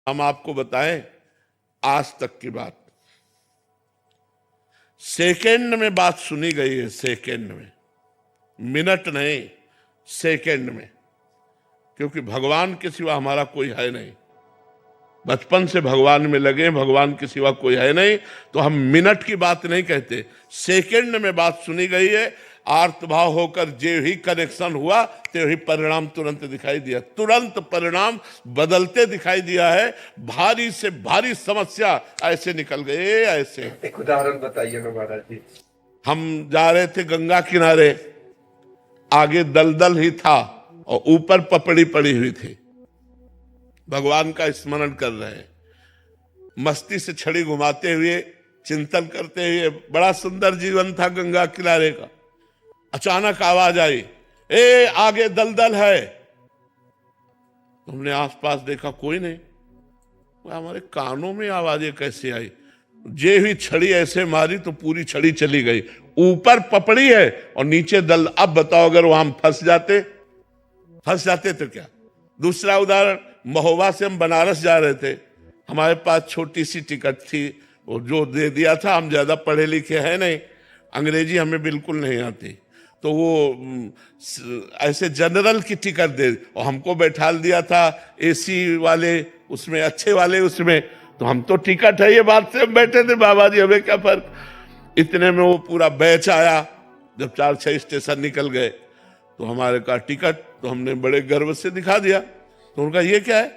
हम आपको बताएं आज तक की बात, सेकंड में बात सुनी गई है, सेकंड में, मिनट नहीं, सेकंड में, क्योंकि भगवान के सिवा हमारा कोई है नहीं। बचपन से भगवान में लगे, भगवान के सिवा कोई है नहीं, तो हम मिनट की बात नहीं कहते, सेकंड में बात सुनी गई है। आर्तभाव होकर जो ही कनेक्शन हुआ तो ही परिणाम तुरंत दिखाई दिया, तुरंत परिणाम बदलते दिखाई दिया है। भारी से भारी समस्या ऐसे निकल गए, ऐसे। एक उदाहरण बताइए ना महाराज जी। हम जा रहे थे गंगा किनारे, आगे दलदल ही था और ऊपर पपड़ी पड़ी हुई थी। भगवान का स्मरण कर रहे हैं, मस्ती से छड़ी घुमाते हुए, चिंतन करते हुए। बड़ा सुंदर जीवन था गंगा किनारे का। अचानक आवाज आई, ए आगे दलदल है। हमने आसपास देखा, कोई नहीं। हमारे कानों में आवाजें कैसे आई? जे हुई छड़ी ऐसे मारी तो पूरी छड़ी चली गई। ऊपर पपड़ी है और नीचे दल। अब बताओ, अगर वहां फंस जाते तो क्या? दूसरा उदाहरण, महोबा से हम बनारस जा रहे थे, हमारे पास छोटी सी टिकट थी, वो जो दे दिया था। हम ज्यादा पढ़े लिखे हैं नहीं, अंग्रेजी हमें बिल्कुल नहीं आती, तो वो ऐसे जनरल की टिकट दे और हमको बैठा दिया था एसी वाले उसमें, अच्छे वाले उसमें। तो हम तो टिकट है ये बात से हम बैठे थे, बाबा जी हमें क्या फर्क। इतने में वो पूरा बैच आया। जब 4-6 स्टेशन निकल गए तो हमारे का टिकट, तो हमने बड़े गर्व से दिखा दिया। तो उनका ये क्या है?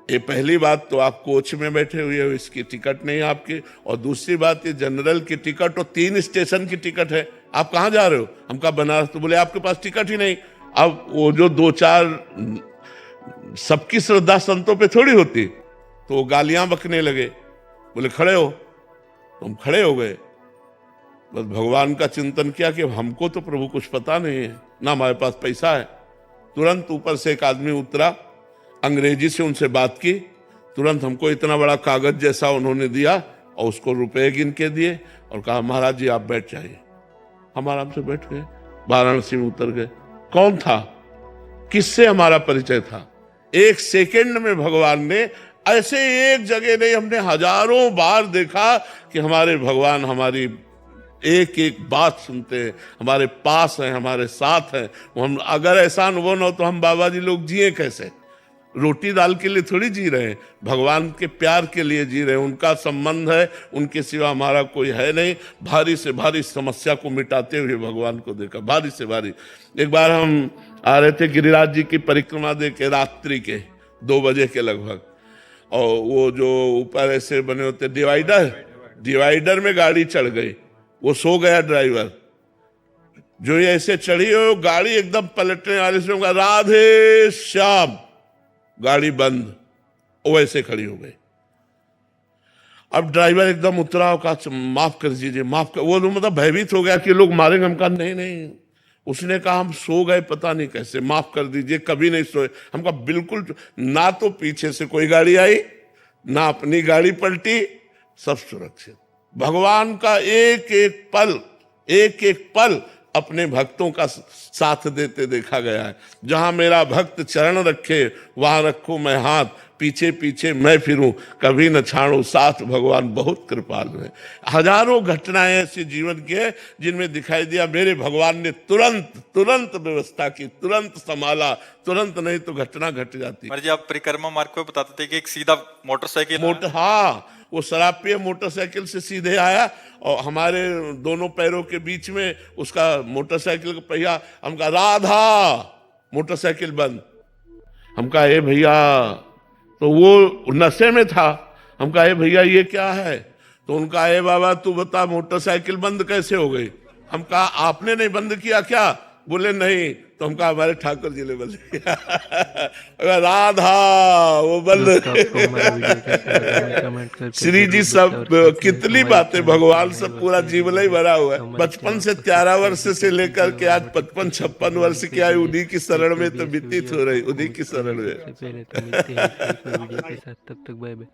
ये पहली बात तो आप कोच में बैठे हुए हो, इसकी टिकट नहीं आपकी, और दूसरी बात ये जनरल की टिकट और 3 स्टेशन की टिकट है। आप कहाँ जा रहे हो? हम कहा बनारस। तो बोले आपके पास टिकट ही नहीं। अब वो जो 2-4 सबकी श्रद्धा संतों पे थोड़ी होती, तो वो गालियां बकने लगे। बोले खड़े हो, तो हम खड़े हो गए। बस भगवान का चिंतन किया कि हमको तो प्रभु कुछ पता नहीं है, ना हमारे पास पैसा है। तुरंत ऊपर से एक आदमी उतरा, अंग्रेजी से उनसे बात की। तुरंत हमको इतना बड़ा कागज जैसा उन्होंने दिया और उसको रुपए गिन के दिए और कहा महाराज जी आप बैठ जाइए। हम आराम से बैठ गए, वाराणसी में उतर गए। कौन था, किससे हमारा परिचय था? एक सेकंड में भगवान ने, ऐसे एक जगह नहीं, हमने हजारों बार देखा कि हमारे भगवान हमारी एक एक बात सुनते हैं, हमारे पास हैं, हमारे साथ हैं। हम अगर ऐसा अनुभव न हो तो हम बाबा जी लोग जिए कैसे? रोटी दाल के लिए थोड़ी जी रहे हैं, भगवान के प्यार के लिए जी रहे हैं। उनका संबंध है, उनके सिवा हमारा कोई है नहीं। भारी से भारी समस्या को मिटाते हुए भगवान को देखा, भारी से भारी। एक बार हम आ रहे थे गिरिराज जी की परिक्रमा दे के, रात्रि के 2 बजे के लगभग, और वो जो ऊपर ऐसे बने होते डिवाइडर में गाड़ी चढ़ गई। वो सो गया ड्राइवर, जो ये ऐसे चढ़ी हो गाड़ी एकदम पलटने वाले से, राधे श्याम, गाड़ी बंद, वो ऐसे खड़ी हो गई। अब ड्राइवर एकदम उतरा और कहा माफ कर दीजिए, माफ कर। वो मतलब भयभीत हो गया कि लोग मारेंगे। हम कहा नहीं नहीं। उसने कहा हम सो गए पता नहीं कैसे, माफ कर दीजिए, कभी नहीं सोए। हम कहा बिल्कुल ना, तो पीछे से कोई गाड़ी आई ना अपनी गाड़ी पलटी, सब सुरक्षित। भगवान का एक एक पल अपने भक्तों का साथ देते देखा गया है। जहां मेरा भक्त चरण रखे वहां रखूं मैं हाथ, पीछे पीछे मैं फिरूं, कभी न छाड़ू साथ, भगवान बहुत कृपालु है। हजारों घटनाएं ऐसी जीवन की है जिनमें दिखाई दिया मेरे भगवान ने तुरंत व्यवस्था की, तुरंत संभाला। तुरंत नहीं तो घटना घट जाती। जी आप परिक्रमा मार्ग पे बताते थे कि एक सीधा मोटरसाइकिल, हाँ, वो शराब पिए मोटरसाइकिल से सीधे आया और हमारे दोनों पैरों के बीच में उसका मोटरसाइकिल का पहिया। हम कहा राधा, मोटरसाइकिल बंद। हम कहा ए भैया, तो वो नशे में था। हम कहा ए भैया ये क्या है? तो उनका ए बाबा तू बता मोटरसाइकिल बंद कैसे हो गई? हम कहा आपने नहीं बंद किया क्या? बोले नहीं। तो हम कहा हमारे ठाकुर जी ने बंद किया। राधा वो बंद। श्री जी सब कितनी बातें, भगवान सब पूरा जीवन ही भरा हुआ है। बचपन से 13 वर्ष से लेकर के आज 55-56 वर्ष की आयु उन्हीं की शरण में तो व्यतीत हो रही, उन्हीं की शरण में। पहले तो मिलते हैं वीडियो के साथ, तब तक बाय बाय।